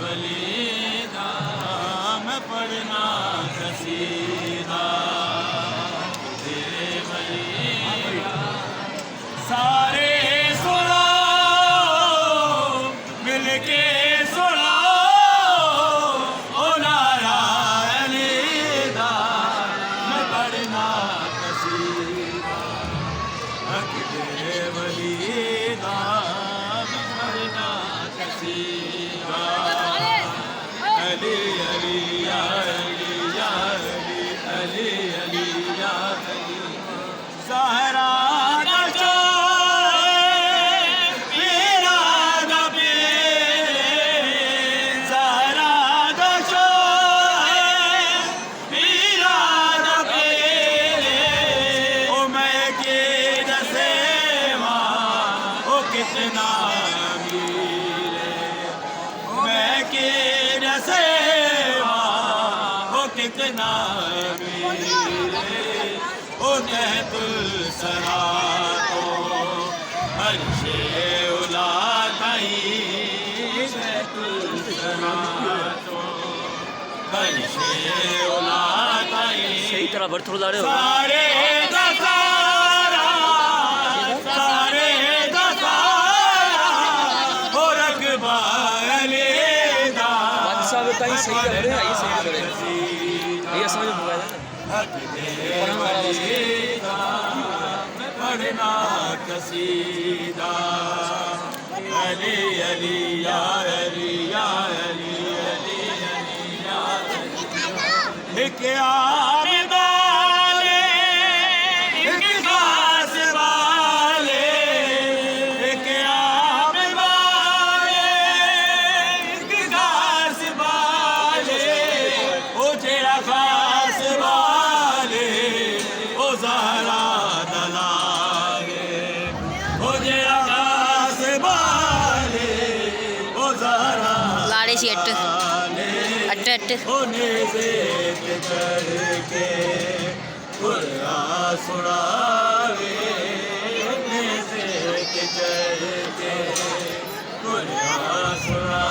वलीदा मैं पढ़ना कसीदा तेरे वलीदा सारे सुनो मिलके सुनो ओ नारायण दा मैं पढ़ना कसीदा तेरे वलीदा मैं पढ़ना कसीदा अली अली या अली या अली अली अली या अली ज़हरा कितना मीरे मैं के रसेवा हो कितना मीरे ओ महतुल सरा तो हर्षे उला कहीं महतुल सरा तो हर्षे उला कहीं सही तरह बर्थों दाड़े हो सारे कहीं सही लग रहे हैं, ये सही लग रहे हैं, ये समझ में पढ़ना कसीदा अली अली या अली या अली अली अली या अली एक आबिदाले एक खास वाले एक आबिदाले एक खास वाले ओ जेड़ा खास वाले ओ ज़हरा दलाले ओ जेड़ा खास वाले ओ ज़हरा लाड़े सी अट्ट अट्ट होने से चढ़ के कुरान सुनावे होने से चढ़ के कुरान सुना